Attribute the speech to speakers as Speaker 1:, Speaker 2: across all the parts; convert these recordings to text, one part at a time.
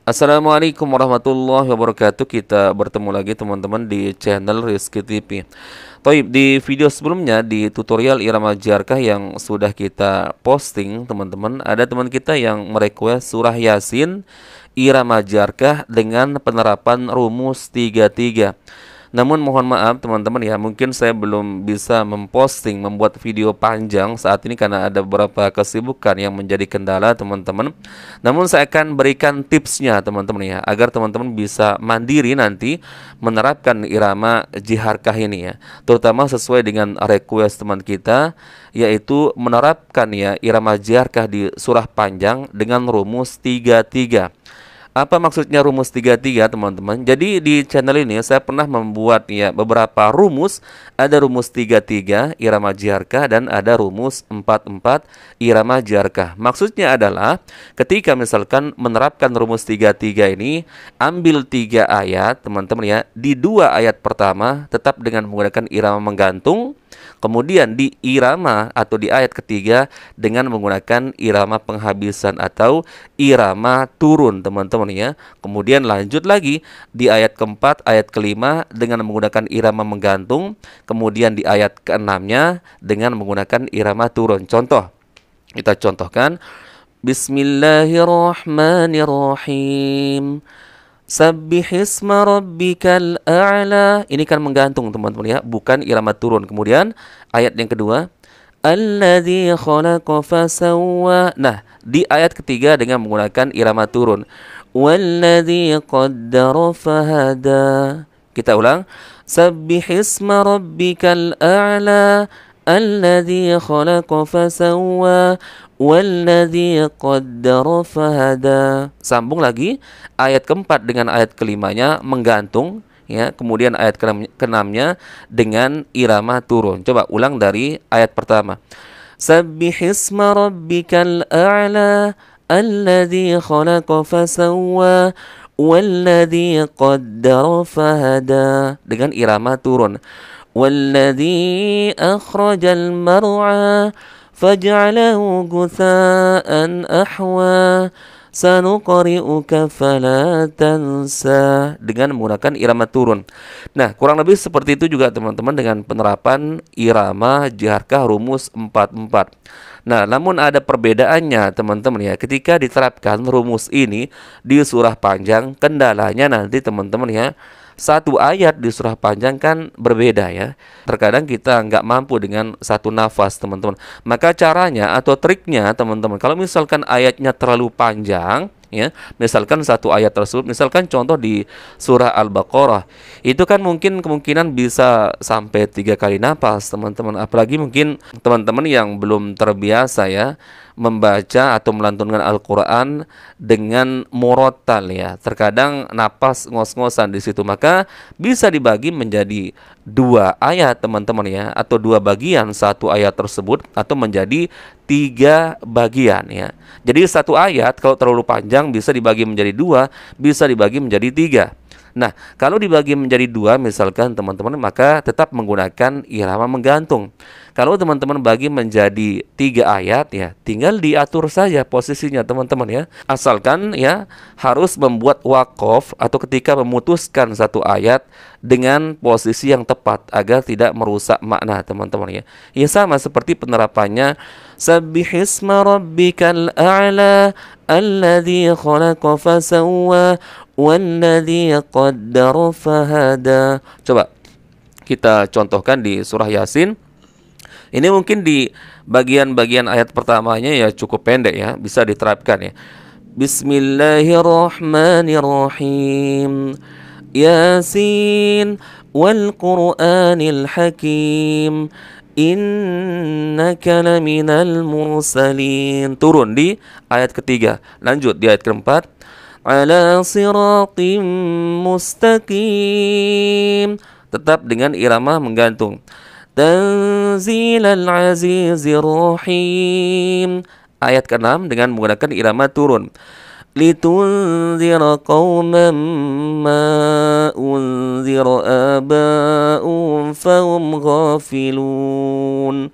Speaker 1: Assalamualaikum warahmatullahi wabarakatuh. Kita bertemu lagi teman-teman di channel Rizky TV. Toib, di video sebelumnya di tutorial irama jarkah yang sudah kita posting teman-teman, ada teman kita yang merequest surah Yasin irama jarkah dengan penerapan rumus 33. Namun mohon maaf teman-teman ya, mungkin saya belum bisa membuat video panjang saat ini karena ada beberapa kesibukan yang menjadi kendala teman-teman. Namun saya akan berikan tipsnya teman-teman ya, agar teman-teman bisa mandiri nanti menerapkan irama jiharkah ini ya, terutama sesuai dengan request teman kita, yaitu menerapkan ya irama jiharkah di surah panjang dengan rumus 33. Apa maksudnya rumus 33 teman-teman? Jadi di channel ini saya pernah membuat ya beberapa rumus. Ada rumus 33 irama jiharkah dan ada rumus 44 irama jiharkah. Maksudnya adalah ketika misalkan menerapkan rumus 33 ini, ambil 3 ayat teman-teman ya. Di 2 ayat pertama tetap dengan menggunakan irama menggantung. Kemudian di irama atau di ayat ketiga dengan menggunakan irama penghabisan atau irama turun teman-teman ya. Kemudian lanjut lagi di ayat keempat, ayat kelima dengan menggunakan irama menggantung. Kemudian di ayat keenamnya dengan menggunakan irama turun. Contoh, kita contohkan. Bismillahirrahmanirrahim. Sabbihisma rabbikal a'la. Ini kan menggantung teman-teman ya, bukan irama turun. Kemudian ayat yang kedua, alladzi khalaqa fasawwa. Nah, di ayat ketiga dengan menggunakan irama turun. Walladzi qaddara fahada. Kita ulang. Sabbihisma rabbikal a'la. Alladzi khalaqa fasawwa. Walladzi qaddara fahada. Sambung lagi ayat keempat dengan ayat kelimanya menggantung ya, kemudian ayat keenamnya dengan irama turun. Coba ulang dari ayat pertama. Sabbihisma rabbikal a'la alladzi khalaqa fasawwa walladzi qaddara fahada dengan irama turun. Walladzi akhrajal mar'a faj'alahu gutha'an ahwa sanuqri'uka fala tansa dengan menggunakan irama turun. Nah, kurang lebih seperti itu juga teman-teman dengan penerapan irama jiharkah rumus 44. Nah, namun ada perbedaannya teman-teman ya. Ketika diterapkan rumus ini di surah panjang, kendalanya nanti teman-teman ya, satu ayat di surah panjang kan berbeda ya. Terkadang kita nggak mampu dengan satu nafas teman-teman. Maka caranya atau triknya teman-teman, kalau misalkan ayatnya terlalu panjang ya, misalkan satu ayat tersebut, misalkan contoh di surah Al-Baqarah, itu kan mungkin kemungkinan bisa sampai 3 kali nafas teman-teman. Apalagi mungkin teman-teman yang belum terbiasa ya membaca atau melantunkan Al-Quran dengan murotal ya, terkadang napas ngos-ngosan di situ. Maka bisa dibagi menjadi 2 ayat teman-teman ya, atau 2 bagian satu ayat tersebut, atau menjadi 3 bagian ya. Jadi satu ayat kalau terlalu panjang bisa dibagi menjadi 2, bisa dibagi menjadi 3. Nah, kalau dibagi menjadi 2 misalkan teman-teman, maka tetap menggunakan irama menggantung. Kalau teman-teman bagi menjadi 3 ayat ya, tinggal diatur saja posisinya teman-teman ya. Asalkan ya harus membuat waqaf atau ketika memutuskan satu ayat dengan posisi yang tepat agar tidak merusak makna teman-teman ya. Ya sama seperti penerapannya Sabbihisma rabbikal a'la alladzi khalaqa fasawwa walladzi qaddara fahada. Coba kita contohkan di surah Yasin. Ini mungkin di bagian-bagian ayat pertamanya ya cukup pendek ya, bisa diterapkan ya. Bismillahirrahmanirrahim. Yasin wal Qur'anil Hakim. Innaka laminal mursalin. Turun di ayat ketiga. Lanjut di ayat keempat. Ala siratim mustaqim. Tetap dengan irama menggantung. Tanzilal azizir rahim. Ayat ke-6 dengan menggunakan irama turun. Litunzira qauman ma unzira aba'um fahum ghafilun.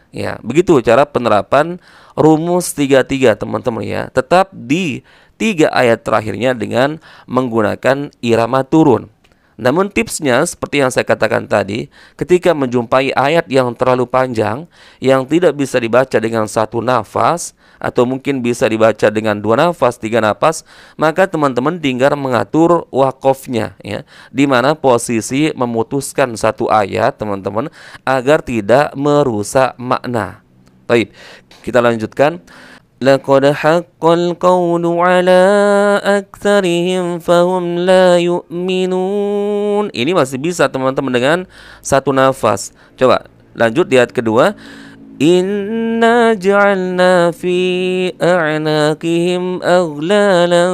Speaker 1: Ya, begitu cara penerapan rumus 33 teman-teman ya. Tetap di 3 ayat terakhirnya dengan menggunakan irama turun. Namun tipsnya seperti yang saya katakan tadi, ketika menjumpai ayat yang terlalu panjang, yang tidak bisa dibaca dengan satu nafas, atau mungkin bisa dibaca dengan 2 nafas, 3 nafas, maka teman-teman tinggal mengatur wakofnya, ya, di mana posisi memutuskan satu ayat, teman-teman, agar tidak merusak makna. Baik, kita lanjutkan. لقد حق القول على أكثرهم فهم لا يؤمنون. Ini masih bisa teman-teman dengan satu nafas. Coba lanjut di ayat kedua. Inna ja'alna fi a'naqihim aghlalan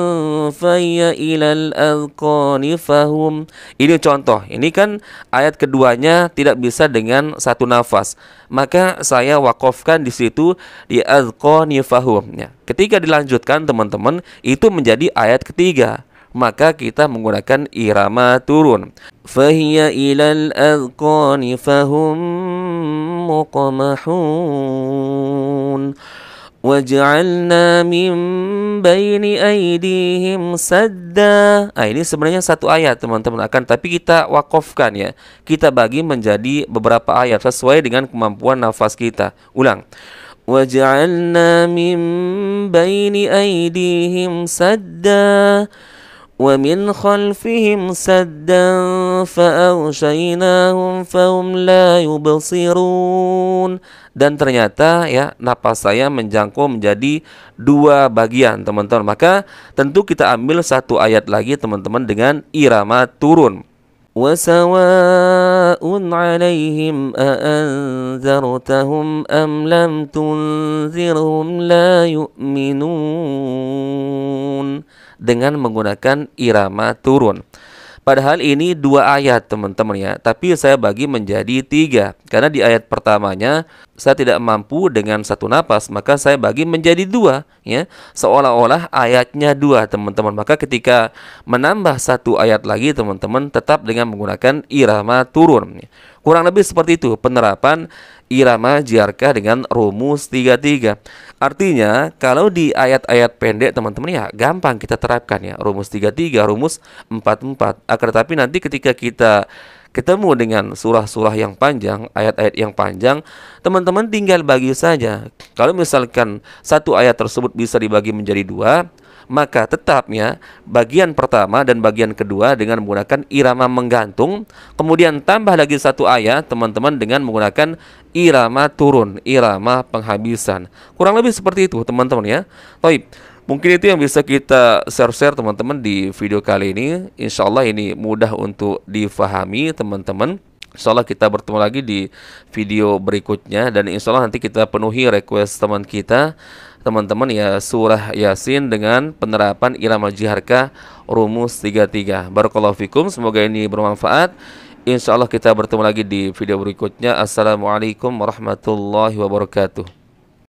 Speaker 1: fayya ilal adqani fahum. Ini contoh. Ini kan ayat keduanya tidak bisa dengan satu nafas. Maka saya wakofkan di situ di adqani fahum. Ya. Ketika dilanjutkan teman-teman, itu menjadi ayat ketiga. Maka kita menggunakan irama turun. Fahiya ilal adqani fahum muqmahun. Waj'alna min baini aydihim sadda. Ini sebenarnya satu ayat teman-teman, tapi kita wakofkan, ya. Kita bagi menjadi beberapa ayat sesuai dengan kemampuan nafas kita. Ulang. Waj'alna min baini aydihim sadda وَمِنْ خَلْفِهِمْ سَدًّا فَأَغْشَيْنَاهُمْ فَهُمْ لَا يُبْصِرُونَ. Dan ternyata, ya, napas saya menjangkau menjadi 2 bagian, teman-teman. Maka tentu kita ambil satu ayat lagi, teman-teman, dengan irama turun. وَسَوَاءٌ عَلَيْهِمْ أَأَنذَرْتَهُمْ أَمْ لَمْ تُنذِرْهُمْ لَا يُؤْمِنُونَ. Dengan menggunakan irama turun. Padahal ini 2 ayat teman-teman, ya, tapi saya bagi menjadi 3. Karena di ayat pertamanya saya tidak mampu dengan satu napas, maka saya bagi menjadi 2, ya. Seolah-olah ayatnya 2 teman-teman. Maka ketika menambah satu ayat lagi teman-teman, tetap dengan menggunakan irama turun. Kurang lebih seperti itu penerapan irama jiarkah dengan rumus 33. Artinya kalau di ayat-ayat pendek teman-teman, ya, gampang kita terapkan, ya, rumus 33, rumus 44. Akan tetapi nanti ketika kita ketemu dengan surah-surah yang panjang, ayat-ayat yang panjang, teman-teman tinggal bagi saja. Kalau misalkan satu ayat tersebut bisa dibagi menjadi 2, maka tetapnya bagian pertama dan bagian kedua dengan menggunakan irama menggantung, kemudian tambah lagi satu ayat teman-teman dengan menggunakan irama turun, irama penghabisan. Kurang lebih seperti itu teman-teman, ya. Baik, mungkin itu yang bisa kita share teman-teman di video kali ini. Insya Allah ini mudah untuk difahami teman-teman. Insya Allah kita bertemu lagi di video berikutnya, dan insya Allah nanti kita penuhi request teman kita, teman-teman, ya, surah Yasin dengan penerapan irama jiharkah rumus 33. Barakallahu fikum, semoga ini bermanfaat. Insya Allah kita bertemu lagi di video berikutnya. Assalamualaikum warahmatullahi wabarakatuh.